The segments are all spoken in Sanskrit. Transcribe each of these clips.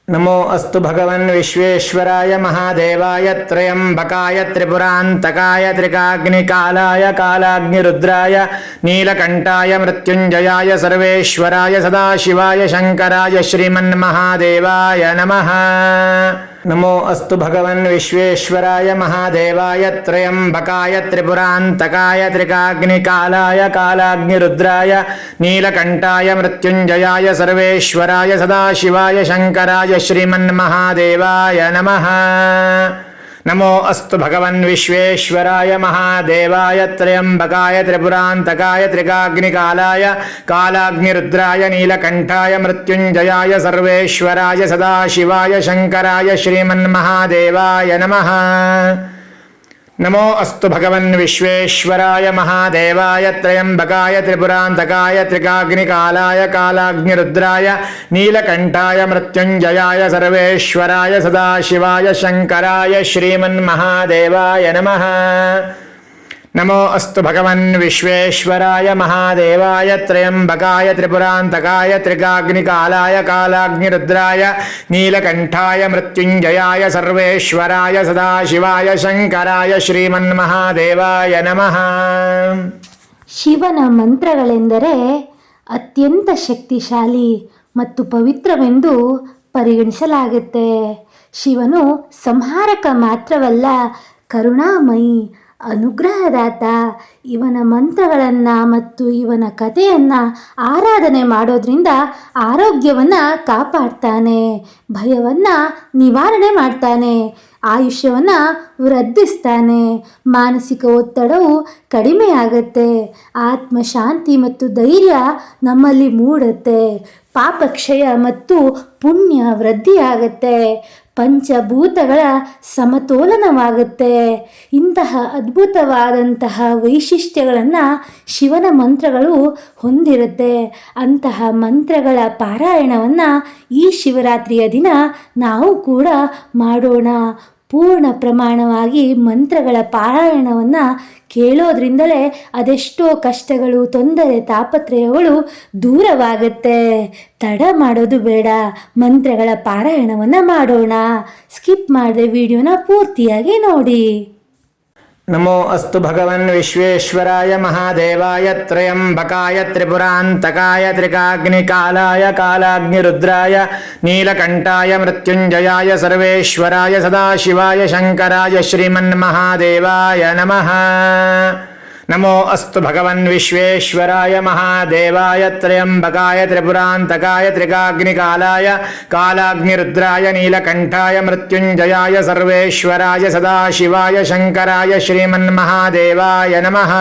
नमो अस्तु भगवन् विश्वेश्वराय महादेवाय त्र्यंबकाय त्रिपुरान्तकाय त्रिकाग्निकालाय कालाग्निरुद्राय नीलकण्ठाय मृत्युञ्जयाय सर्वेश्वराय सदाशिवाय शङ्कराय श्रीमन्महादेवाय नमः। नमो अस्तु भगवन् विश्वेश्वराय महादेवाय त्र्यंबकाय त्रिपुरान्तकाय त्रिकाग्निकालाय कालाग्निरुद्राय नीलकण्ठाय मृत्युञ्जयाय सर्वेश्वराय सदाशिवाय शङ्कराय श्रीमन्महादेवाय नमः। नमो अस्तु भगवन् विश्वेश्वराय महादेवाय त्र्यंबकाय त्रिपुरान्तकाय त्रिकाग्निकालाय कालाग्निरुद्राय नीलकण्ठाय मृत्युञ्जयाय सर्वेश्वराय सदाशिवाय शङ्कराय श्रीमन्महादेवाय नमः। नमो अस्तु भगवन् विश्वेश्वराय महादेवाय त्र्यंबकाय त्रिपुरान्तकाय त्रिकाग्निकालाय कालाग्निरुद्राय नीलकण्ठाय मृत्युञ्जयाय सर्वेश्वराय सदाशिवाय शङ्कराय श्रीमन्महादेवाय नमः। नमो अस्तु भगवन् विश्वेश्वराय महादेवाय त्र्यंबकाय त्रिपुरान्तकाय त्रिकाग्निकालाय कालाग्निरुद्राय नीलकण्ठाय मृत्युञ्जयाय सर्वेश्वराय सदाशिवाय शङ्कराय श्रीमन्महादेवाय नमः। ಶಿವನ ಮಂತ್ರಗಳೆಂದರೆ ಅತ್ಯಂತ ಶಕ್ತಿಶಾಲಿ ಮತ್ತು ಪವಿತ್ರವೆಂದು ಪರಿಗಣಿಸಲಾಗುತ್ತೆ. ಶಿವನು ಸಂಹಾರಕ ಮಾತ್ರವಲ್ಲ, ಕರುಣಾಮಯಿ, ಅನುಗ್ರಹದಾತ. ಇವನ ಮಂತ್ರಗಳನ್ನು ಮತ್ತು ಇವನ ಕಥೆಯನ್ನು ಆರಾಧನೆ ಮಾಡೋದ್ರಿಂದ ಆರೋಗ್ಯವನ್ನು ಕಾಪಾಡ್ತಾನೆ, ಭಯವನ್ನು ನಿವಾರಣೆ ಮಾಡ್ತಾನೆ, ಆಯುಷ್ಯವನ್ನು ವೃದ್ಧಿಸ್ತಾನೆ, ಮಾನಸಿಕ ಒತ್ತಡವು ಕಡಿಮೆಯಾಗುತ್ತೆ, ಆತ್ಮಶಾಂತಿ ಮತ್ತು ಧೈರ್ಯ ನಮ್ಮಲ್ಲಿ ಮೂಡುತ್ತೆ, ಪಾಪಕ್ಷಯ ಮತ್ತು ಪುಣ್ಯ ವೃದ್ಧಿಯಾಗುತ್ತೆ, ಪಂಚಭೂತಗಳ ಸಮತೋಲನವಾಗುತ್ತೆ. ಇಂತಹ ಅದ್ಭುತವಾದಂತಹ ವೈಶಿಷ್ಟ್ಯಗಳನ್ನು ಶಿವನ ಮಂತ್ರಗಳು ಹೊಂದಿರುತ್ತೆ. ಅಂತಹ ಮಂತ್ರಗಳ ಪಾರಾಯಣವನ್ನು ಈ ಶಿವರಾತ್ರಿಯ ದಿನ ನಾವು ಕೂಡ ಮಾಡೋಣ. ಪೂರ್ಣ ಪ್ರಮಾಣವಾಗಿ ಮಂತ್ರಗಳ ಪಾರಾಯಣವನ್ನು ಕೇಳೋದ್ರಿಂದಲೇ ಅದೆಷ್ಟೋ ಕಷ್ಟಗಳು, ತೊಂದರೆ, ತಾಪತ್ರಯಗಳು ದೂರವಾಗುತ್ತೆ. ತಡ ಮಾಡೋದು ಬೇಡ, ಮಂತ್ರಗಳ ಪಾರಾಯಣವನ್ನು ಮಾಡೋಣ. ಸ್ಕಿಪ್ ಮಾಡದೆ ವಿಡಿಯೋನ ಪೂರ್ತಿಯಾಗಿ ನೋಡಿ. नमो अस्तु भगवन् विश्वेश्वराय महादेवाय त्र्यंबकाय त्रिपुरान्तकाय त्रिकाग्निकालाय कालाग्निरुद्राय नीलकण्ठाय मृत्युञ्जयाय सर्वेश्वराय सदाशिवाय शङ्कराय श्रीमन्महादेवाय नमः। नमो अस्तु भगवन् विश्वेश्वराय महादेवाय त्र्यंबकाय त्रिपुरान्तकाय त्रिकाग्निकालाय कालाग्निरुद्राय नीलकण्ठाय मृत्युञ्जयाय सर्वेश्वराय सदाशिवाय शङ्कराय श्रीमन्महादेवाय नमः।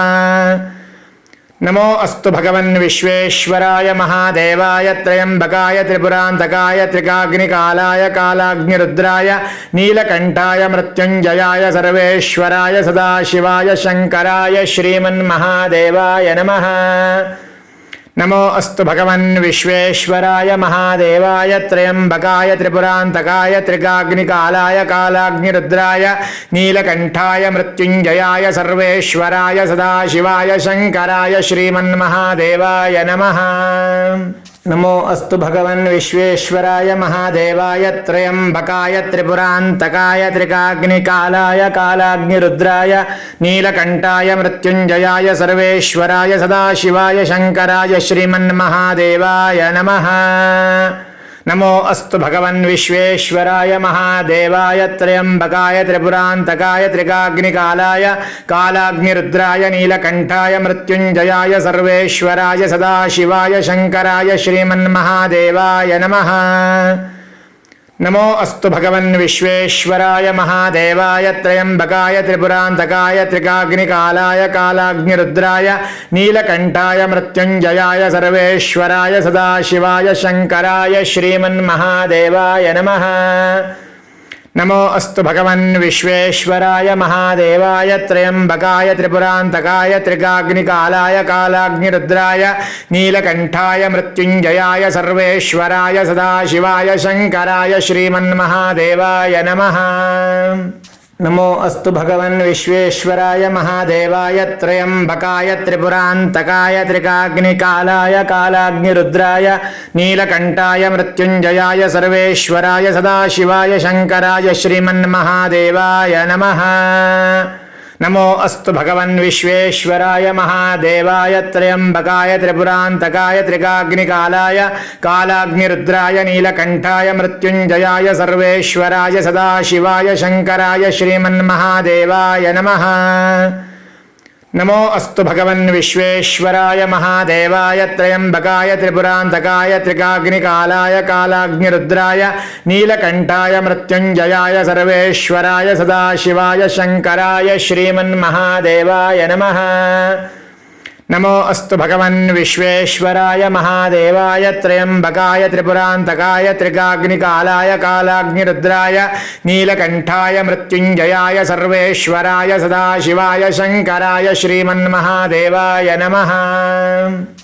नमो अस्तु भगवन् विश्वेश्वराय महादेवाय त्र्यंबकाय त्रिपुरान्तकाय त्रिकाग्निकालाय कालाग्निरुद्राय नीलकण्ठाय मृत्युञ्जयाय सर्वेश्वराय सदाशिवाय शङ्कराय श्रीमन्महादेवाय नमः। नमो अस्तु भगवन् विश्वेश्वराय महादेवाय त्र्यंबकाय त्रिपुरान्तकाय त्रिकाग्निकालाय कालाग्निरुद्राय नीलकण्ठाय मृत्युञ्जयाय सर्वेश्वराय सदाशिवाय शङ्कराय श्रीमन्महादेवाय नमः। नमो अस्तु भगवन् विश्वेश्वराय महादेवाय त्र्यंबकाय त्रिपुरान्तकाय त्रिकाग्निकालाय कालाग्निरुद्राय नीलकण्ठाय मृत्युञ्जयाय सर्वेश्वराय सदाशिवाय शङ्कराय श्रीमन्महादेवाय नमः। नमो अस्तु भगवन् विश्वेश्वराय महादेवाय त्र्यंबकाय त्रिपुरान्तकाय त्रिकाग्निकालाय कालाग्निरुद्राय नीलकण्ठाय मृत्युञ्जयाय सर्वेश्वराय सदाशिवाय शङ्कराय श्रीमन्महादेवाय नमः। नमो अस्तु भगवन् विश्वेश्वराय महादेवाय त्र्यंबकाय त्रिपुरान्तकाय त्रिकाग्निकालाय कालाग्निरुद्राय नीलकण्ठाय मृत्युञ्जयाय सर्वेश्वराय सदाशिवाय शङ्कराय श्रीमन्महादेवाय नमः। नमो अस्तु भगवन् विश्वेश्वराय महादेवाय त्र्यंबकाय त्रिपुरान्तकाय त्रिकाग्निकालाय कालाग्निरुद्राय नीलकण्ठाय मृत्युञ्जयाय सर्वेश्वराय सदाशिवाय शङ्कराय श्रीमन्महादेवाय नमः। नमो अस्तु भगवन् विश्वेश्वराय महादेवाय त्रयम्बकाय त्रिपुरान्तकाय त्रिकाग्निकालाय कालाग्निरुद्राय नीलकण्ठाय मृत्युञ्जयाय सर्वेश्वराय सदाशिवाय शङ्कराय श्रीमन्महादेवाय नमः। नमो अस्तु भगवन् विश्वेश्वराय महादेवाय त्रयम्बकाय त्रिपुरान्तकाय त्रिकाग्निकालाय कालाग्निरुद्राय नीलकण्ठाय मृत्युञ्जयाय सर्वेश्वराय सदाशिवाय शङ्कराय श्रीमन्महादेवाय नमः। नमो अस्तु भगवन् विश्वेश्वराय महादेवाय त्रयम्बकाय त्रिपुरान्तकाय त्रिकाग्निकालाय कालाग्निरुद्राय नीलकण्ठाय मृत्युञ्जयाय सर्वेश्वराय सदाशिवाय शङ्कराय श्रीमन्महादेवाय नमः। नमो अस्तु भगवन् विश्वेश्वराय महादेवाय त्रयम्बकाय त्रिपुरान्तकाय त्रिकाग्निकालाय कालाग्निरुद्राय नीलकण्ठाय मृत्युञ्जयाय सर्वेश्वराय सदाशिवाय शङ्कराय श्रीमन्महादेवाय नमः।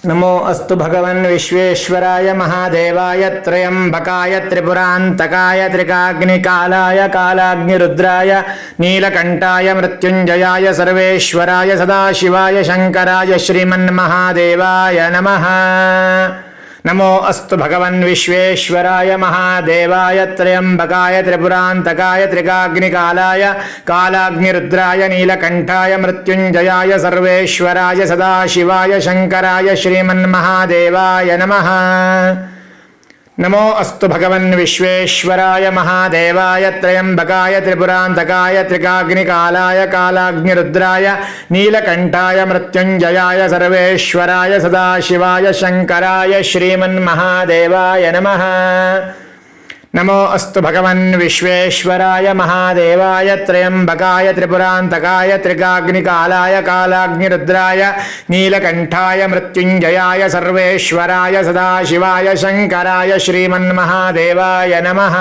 नमो अस्तु भगवन् विश्वेश्वराय महादेवाय त्रयम्बकाय त्रिपुरान्तकाय त्रिकाग्निकालाय कालाग्निरुद्राय नीलकण्ठाय मृत्युञ्जयाय सर्वेश्वराय सदाशिवाय शङ्कराय श्रीमन्महादेवाय नमः। नमो अस्तु भगवन् विश्वेश्वराय महादेवाय त्रयम्बकाय त्रिपुरान्तकाय त्रिकाग्निकालाय कालाग्निरुद्राय नीलकण्ठाय मृत्युञ्जयाय सर्वेश्वराय सदाशिवाय शङ्कराय श्रीमन्महादेवाय नमः। नमो अस्तु भगवन् विश्वेश्वराय महादेवाय त्रयम्बकाय त्रिपुरान्तकाय त्रिकाग्निकालाय कालाग्निरुद्राय नीलकण्ठाय मृत्युञ्जयाय सर्वेश्वराय सदाशिवाय शङ्कराय श्रीमन्महादेवाय नमः। नमो अस्तु भगवन् विश्वेश्वराय महादेवाय त्रयम्बकाय त्रिपुरान्तकाय त्रिकाग्निकालाय कालाग्निरुद्राय नीलकण्ठाय मृत्युञ्जयाय सर्वेश्वराय सदाशिवाय शङ्कराय श्रीमन्महादेवाय नमः।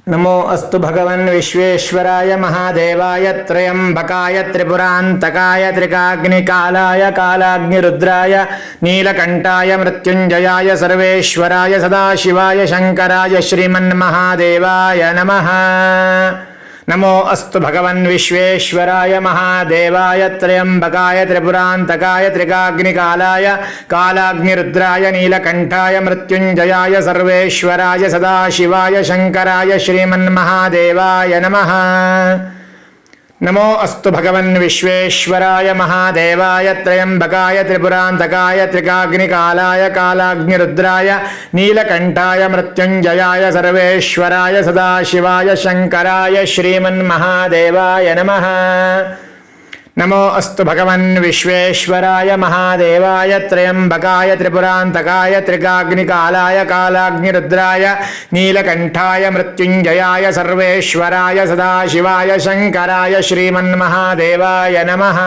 नमो अस्तु भगवन् विश्वेश्वराय महादेवाय त्रयम्बकाय त्रिपुरान्तकाय त्रिकाग्निकालाय कालाग्निरुद्राय नीलकण्ठाय मृत्युञ्जयाय सर्वेश्वराय सदाशिवाय शङ्कराय श्रीमन्महादेवाय नमः। नमो अस्तु भगवन् विश्वेश्वराय महादेवाय त्रयम्बकाय त्रिपुरान्तकाय त्रिकाग्निकालाय कालाग्निरुद्राय नीलकण्ठाय मृत्युञ्जयाय सर्वेश्वराय सदाशिवाय शङ्कराय श्रीमन्महादेवाय नमः। नमो अस्तु भगवन् विश्वेश्वराय महादेवाय त्रयम्बकाय त्रिपुरान्तकाय त्रिकाग्निकालाय कालाग्निरुद्राय नीलकण्ठाय मृत्युञ्जयाय सर्वेश्वराय सदाशिवाय शङ्कराय श्रीमन्महादेवाय नमः। नमो अस्तु भगवन् विश्वेश्वराय महादेवाय त्रयम्बकाय त्रिपुरान्तकाय त्रिकाग्निकालाय कालाग्निरुद्राय नीलकण्ठाय मृत्युञ्जयाय सर्वेश्वराय सदाशिवाय शङ्कराय श्रीमन्महादेवाय नमः।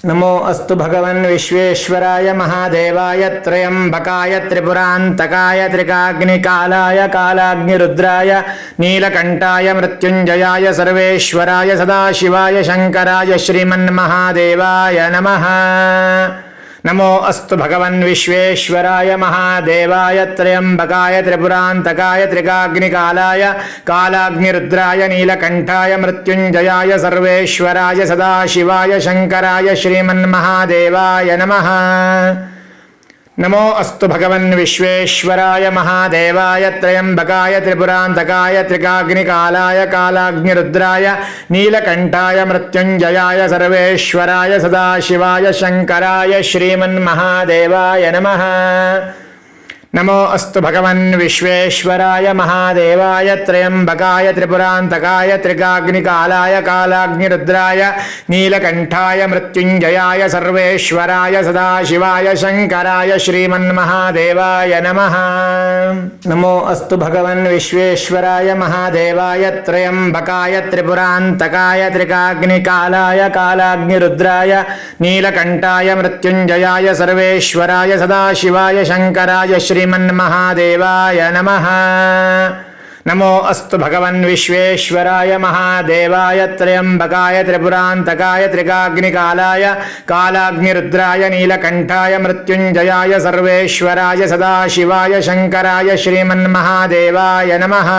नमो अस्तु भगवन् विश्वेश्वराय महादेवाय त्रयम्बकाय त्रिपुरान्तकाय त्रिकाग्निकालाय कालाग्निरुद्राय नीलकण्ठाय मृत्युञ्जयाय सर्वेश्वराय सदाशिवाय शङ्कराय श्रीमन्महादेवाय नमः। नमो अस्तु भगवन् विश्वेश्वराय महादेवाय त्रयम्बकाय त्रिपुरान्तकाय त्रिकाग्निकालाय कालाग्निरुद्राय नीलकण्ठाय मृत्युञ्जयाय सर्वेश्वराय सदाशिवाय शङ्कराय श्रीमन्महादेवाय नमः। नमो अस्तु भगवन् विश्वेश्वराय महादेवाय त्रयम्बकाय त्रिपुरान्तकाय त्रिकाग्निकालाय कालाग्निरुद्राय नीलकण्ठाय मृत्युञ्जयाय सर्वेश्वराय सदाशिवाय शङ्कराय श्रीमन्महादेवाय नमः। नमो अस्तु भगवन् विश्वेश्वराय महादेवाय त्रयम्बकाय त्रिपुरान्तकाय त्रिकाग्निकालाय कालाग्निरुद्राय नीलकण्ठाय मृत्युञ्जयाय सर्वेश्वराय सदाशिवाय शङ्कराय श्रीमन्महादेवाय नमः। नमो अस्तु भगवन् विश्वेश्वराय महादेवाय त्रयम्बकाय त्रिपुरान्तकाय त्रिकाग्निकालाय कालाग्निरुद्राय नीलकण्ठाय मृत्युञ्जयाय सर्वेश्वराय सदाशिवाय शङ्कराय श्रीमन्महादेवाय नमः। नमो अस्तु भगवन् विश्वेश्वराय महादेवाय त्रयम्बकाय त्रिपुरान्तकाय त्रिकाग्निकालाय कालाग्निरुद्राय नीलकण्ठाय मृत्युञ्जयाय सर्वेश्वराय सदाशिवाय शङ्कराय श्रीमन्महादेवाय नमः।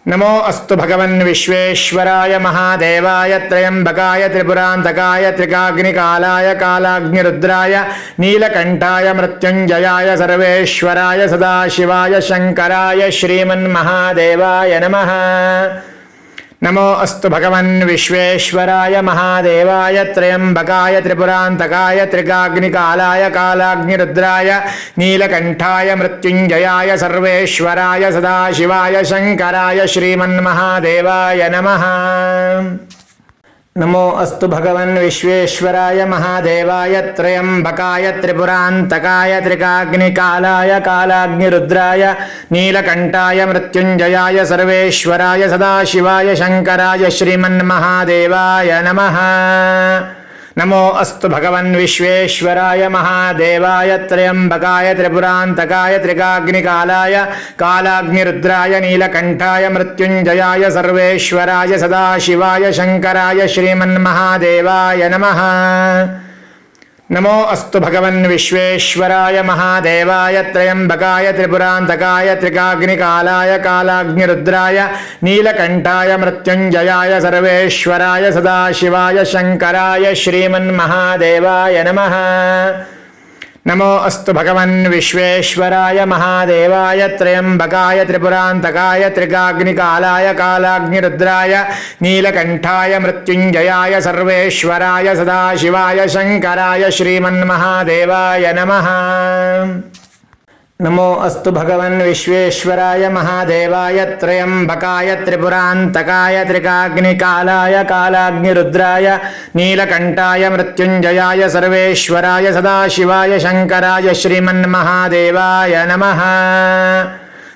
नमो अस्तु भगवन् विश्वेश्वराय महादेवाय त्रयंबकाय त्रिपुरान्तकाय त्रिकाग्निकालाय कालाग्निरुद्राय नीलकण्ठाय मृत्युञ्जयाय सर्वेश्वराय सदाशिवाय शङ्कराय श्रीमन्महादेवाय नमः। नमो अस्तु भगवन् विश्वेश्वराय महादेवाय त्रयंबकाय त्रिपुरान्तकाय त्रिकाग्निकालाय कालाग्निरुद्राय नीलकण्ठाय मृत्युञ्जयाय सर्वेश्वराय सदाशिवाय शङ्कराय श्रीमन्महादेवाय नमः। नमो अस्तु भगवन् विश्वेश्वराय महादेवाय त्रयंबकाय त्रिपुरान्तकाय त्रिकाग्निकालाय कालाग्निरुद्राय नीलकण्ठाय मृत्युञ्जयाय सर्वेश्वराय सदाशिवाय शङ्कराय श्रीमन्महादेवाय नमः। नमो अस्तु भगवन् विश्वेश्वराय महादेवाय त्रयंबकाय त्रिपुरान्तकाय त्रिकाग्निकालाय कालाग्निरुद्राय नीलकण्ठाय मृत्युञ्जयाय सर्वेश्वराय सदाशिवाय शङ्कराय श्रीमन्महादेवाय नमः। नमो अस्तु भगवन् विश्वेश्वराय महादेवाय त्रयंबकाय त्रिपुरान्तकाय त्रिकाग्निकालाय कालाग्निरुद्राय नीलकण्ठाय मृत्युञ्जयाय सर्वेश्वराय सदाशिवाय शङ्कराय श्रीमन्महादेवाय नमः। नमो अस्तु भगवन् विश्वेश्वराय महादेवाय त्रयंबकाय त्रिपुरान्तकाय त्रिकाग्निकालाय कालाग्निरुद्राय नीलकण्ठाय मृत्युञ्जयाय सर्वेश्वराय सदाशिवाय शङ्कराय श्रीमन्महादेवाय नमः। नमो अस्तु भगवन् विश्वेश्वराय महादेवाय त्रयंबकाय त्रिपुरान्तकाय त्रिकाग्निकालाय कालाग्निरुद्राय नीलकण्ठाय मृत्युञ्जयाय सर्वेश्वराय सदाशिवाय शङ्कराय श्रीमन्महादेवाय नमः।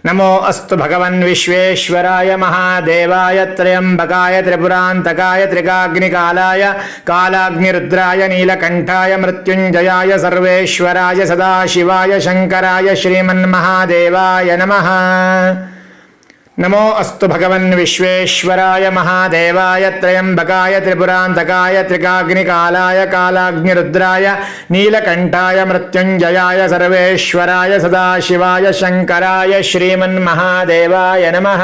नमो अस्तु भगवन् विश्वेश्वराय महादेवाय त्रयंबकाय त्रिपुरान्तकाय त्रिकाग्निकालाय कालाग्निरुद्राय नीलकण्ठाय मृत्युञ्जयाय सर्वेश्वराय सदाशिवाय शङ्कराय श्रीमन्महादेवाय नमः। नमो अस्तु भगवन् विश्वेश्वराय महादेवाय त्रयंबकाय त्रिपुरान्तकाय त्रिकाग्निकालाय कालाग्निरुद्राय नीलकण्ठाय मृत्युञ्जयाय सर्वेश्वराय सदाशिवाय शङ्कराय श्रीमन्महादेवाय नमः।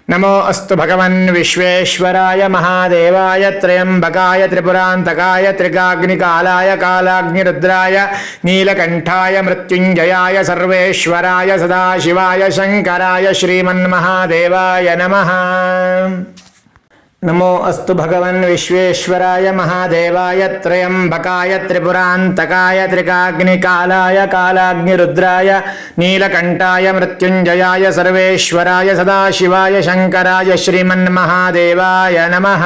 नमो अस्तु भगवन् विश्वेश्वराय महादेवाय त्रयंबकाय त्रिपुरान्तकाय त्रिकाग्निकालाय कालाग्निरुद्राय नीलकण्ठाय मृत्युञ्जयाय सर्वेश्वराय सदाशिवाय शङ्कराय श्रीमन्महादेवाय नमः। नमो अस्तु भगवन् विश्वेश्वराय महादेवाय त्रयंबकाय त्रिपुरान्तकाय त्रिकाग्निकालाय कालाग्निरुद्राय नीलकण्ठाय मृत्युञ्जयाय सर्वेश्वराय सदाशिवाय शङ्कराय श्रीमन्महादेवाय नमः।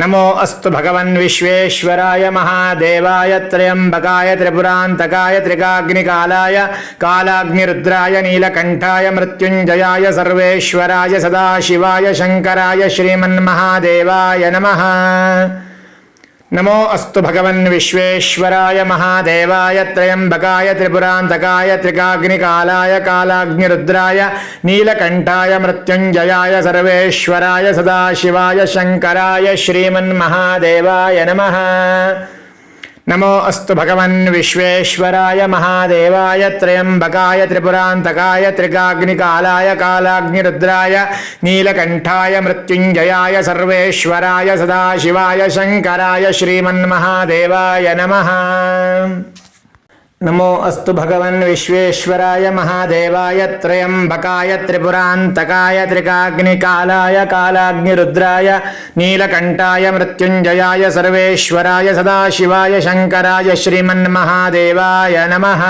नमो अस्तु भगवन् विश्वेश्वराय महादेवाय त्रयंबकाय त्रिपुरान्तकाय त्रिकाग्निकालाय कालाग्निरुद्राय नीलकण्ठाय मृत्युञ्जयाय सर्वेश्वराय सदाशिवाय शङ्कराय श्रीमन्महादेवाय नमः। नमो अस्तु भगवन् विश्वेश्वराय महादेवाय त्रयंबकाय त्रिपुरान्तकाय त्रिकाग्निकालाय कालाग्निरुद्राय नीलकण्ठाय मृत्युञ्जयाय सर्वेश्वराय सदाशिवाय शङ्कराय श्रीमन्महादेवाय नमः। नमो अस्तु भगवन् विश्वेश्वराय महादेवाय त्रयंबकाय त्रिपुरान्तकाय त्रिकाग्निकालाय कालाग्निरुद्राय नीलकण्ठाय मृत्युञ्जयाय सर्वेश्वराय सदाशिवाय शङ्कराय श्रीमन्महादेवाय नमः। नमो अस्तु भगवन् विश्वेश्वराय महादेवाय त्रयंबकाय त्रिपुरान्तकाय त्रिकाग्निकालाय कालाग्निरुद्राय नीलकण्ठाय मृत्युञ्जयाय सर्वेश्वराय सदाशिवाय शङ्कराय श्रीमन्महादेवाय नमः।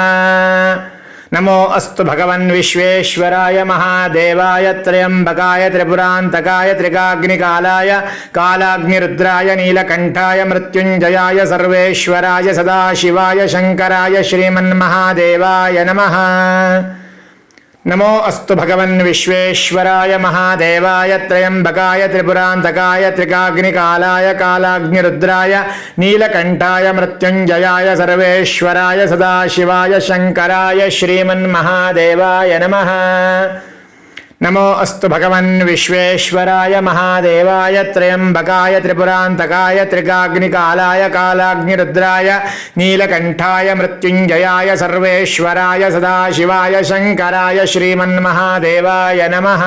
नमो अस्तु भगवन् विश्वेश्वराय महादेवाय त्रयंबकाय त्रिपुरान्तकाय त्रिकाग्निकालाय कालाग्निरुद्राय नीलकण्ठाय मृत्युञ्जयाय सर्वेश्वराय सदाशिवाय शङ्कराय श्रीमन्महादेवाय नमः। नमो अस्तु भगवन् विश्वेश्वराय महादेवाय त्रयंबकाय त्रिपुरान्तकाय त्रिकाग्निकालाय कालाग्निरुद्राय नीलकण्ठाय मृत्युञ्जयाय सर्वेश्वराय सदाशिवाय शङ्कराय श्रीमन्महादेवाय नमः। नमो अस्तु भगवन् विश्वेश्वराय महादेवाय त्र्यम्बकाय त्रिपुरान्तकाय त्रिकाग्निकालाय कालाग्निरुद्राय नीलकण्ठाय मृत्युञ्जयाय सर्वेश्वराय सदाशिवाय शङ्कराय श्रीमन्महादेवाय नमः।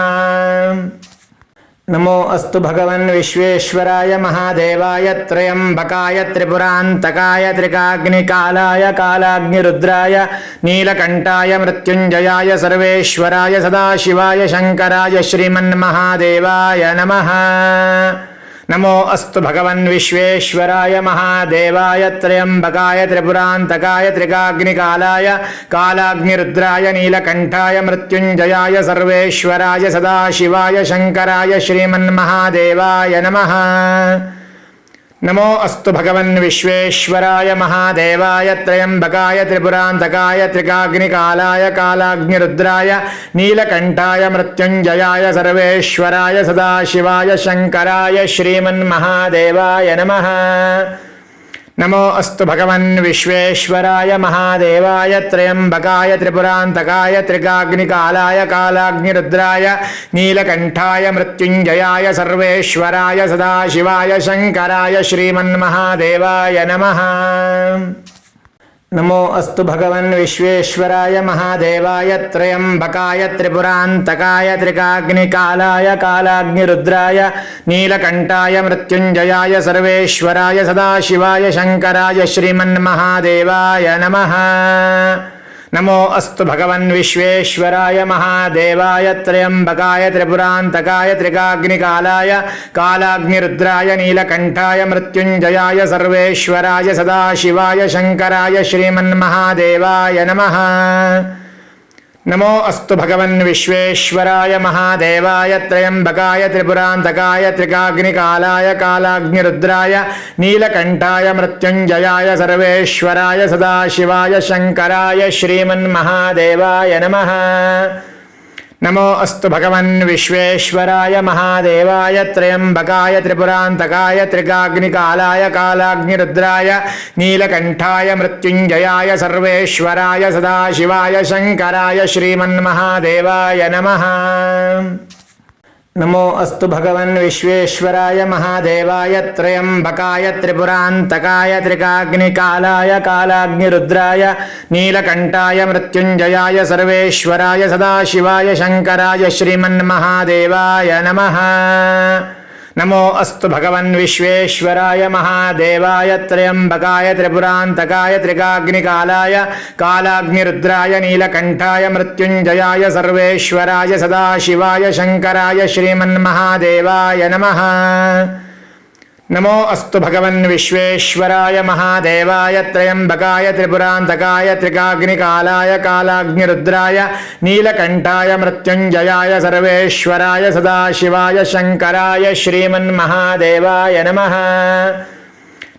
नमो अस्तु भगवन् विश्वेश्वराय महादेवाय त्र्यम्बकाय त्रिपुरान्तकाय त्रिकाग्निकालाय कालाग्निरुद्राय नीलकण्ठाय मृत्युञ्जयाय सर्वेश्वराय सदाशिवाय शङ्कराय श्रीमन्महादेवाय नमः। नमो अस्तु भगवन् विश्वेश्वराय महादेवाय त्र्यम्बकाय त्रिपुरान्तकाय त्रिकाग्निकालाय कालाग्निरुद्राय नीलकण्ठाय मृत्युञ्जयाय सर्वेश्वराय सदाशिवाय शङ्कराय श्रीमन्महादेवाय नमः। नमो अस्तु भगवन् विश्वेश्वराय महादेवाय त्र्यम्बकाय त्रिपुरान्तकाय त्रिकाग्निकालाय कालाग्निरुद्राय नीलकण्ठाय मृत्युञ्जयाय सर्वेश्वराय सदाशिवाय शङ्कराय श्रीमन्महादेवाय नमः। नमो अस्तु भगवन् विश्वेश्वराय महादेवाय त्र्यम्बकाय त्रिपुरान्तकाय त्रिकाग्निकालाय कालाग्निरुद्राय नीलकण्ठाय मृत्युञ्जयाय सर्वेश्वराय सदाशिवाय शङ्कराय श्रीमन्महादेवाय नमः। नमो अस्तु भगवन् विश्वेश्वराय महादेवाय त्र्यम्बकाय त्रिपुरान्तकाय त्रिकाग्निकालाय कालाग्निरुद्राय नीलकण्ठाय मृत्युञ्जयाय सर्वेश्वराय सदाशिवाय शङ्कराय श्रीमन्महादेवाय नमः। नमो अस्तु भगवन् विश्वेश्वराय महादेवाय त्र्यम्बकाय त्रिपुरान्तकाय त्रिकाग्निकालाय कालाग्निरुद्राय नीलकण्ठाय मृत्युञ्जयाय सर्वेश्वराय सदाशिवाय शङ्कराय श्रीमन्महादेवाय नमः। नमो अस्तु भगवन् विश्वेश्वराय महादेवाय त्र्यम्बकाय त्रिपुरान्तकाय त्रिकाग्निकालाय कालाग्निरुद्राय नीलकण्ठाय मृत्युञ्जयाय सर्वेश्वराय सदाशिवाय शङ्कराय श्रीमन्महादेवाय नमः। नमो अस्तु भगवन् विश्वेश्वराय महादेवाय त्र्यम्बकाय त्रिपुरान्तकाय त्रिकाग्निकालाय कालाग्निरुद्राय नीलकण्ठाय मृत्युञ्जयाय सर्वेश्वराय सदाशिवाय शङ्कराय श्रीमन्महादेवाय नमः। नमो अस्तु भगवन् विश्वेश्वराय महादेवाय त्र्यम्बकाय त्रिपुरान्तकाय त्रिकाग्निकालाय कालाग्निरुद्राय नीलकण्ठाय मृत्युञ्जयाय सर्वेश्वराय सदाशिवाय शङ्कराय श्रीमन्महादेवाय नमः। नमो अस्तु भगवन् विश्वेश्वराय महादेवाय त्र्यम्बकाय त्रिपुरान्तकाय त्रिकाग्निकालाय कालाग्निरुद्राय नीलकण्ठाय मृत्युञ्जयाय सर्वेश्वराय सदाशिवाय शङ्कराय श्रीमन्महादेवाय नमः। नमो अस्तु भगवन् विश्वेश्वराय महादेवाय त्र्यम्बकाय त्रिपुरान्तकाय त्रिकाग्निकालाय कालाग्निरुद्राय नीलकण्ठाय मृत्युञ्जयाय सर्वेश्वराय सदाशिवाय शङ्कराय श्रीमन्महादेवाय नमः।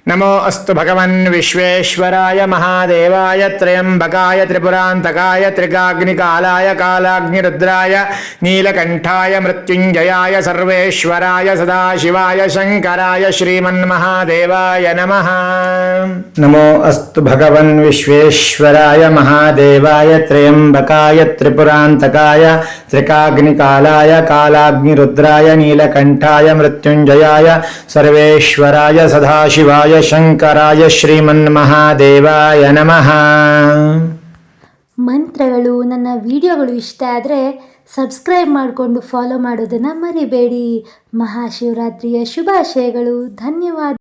नमो अस्तु भगवन् विश्वेश्वराय महादेवाय त्र्यम्बकाय त्रिपुरान्तकाय त्रिकाग्निकालाय कालाग्निरुद्राय नीलकण्ठाय मृत्युञ्जयाय सर्वेश्वराय सदाशिवाय शङ्कराय श्रीमन्महादेवाय नमः। नमो अस्तु भगवन् विश्वेश्वराय महादेवाय त्र्यम्बकाय त्रिपुरान्तकाय त्रिकाग्निकालाय कालाग्निरुद्राय नीलकण्ठाय मृत्युञ्जयाय सर्वेश्वराय सदाशिवाय शङ्कराय ಶ್ರೀಮನ್ಮಹಾದೇವಾಯ ನಮಃ. ಮಂತ್ರಗಳು ನನ್ನ ವಿಡಿಯೋಗಳು ಇಷ್ಟ ಆದರೆ ಸಬ್ಸ್ಕ್ರೈಬ್ ಮಾಡಿಕೊಂಡು ಫಾಲೋ ಮಾಡೋದನ್ನು ಮರಿಬೇಡಿ. ಮಹಾಶಿವರಾತ್ರಿಯ ಶುಭಾಶಯಗಳು. ಧನ್ಯವಾದ.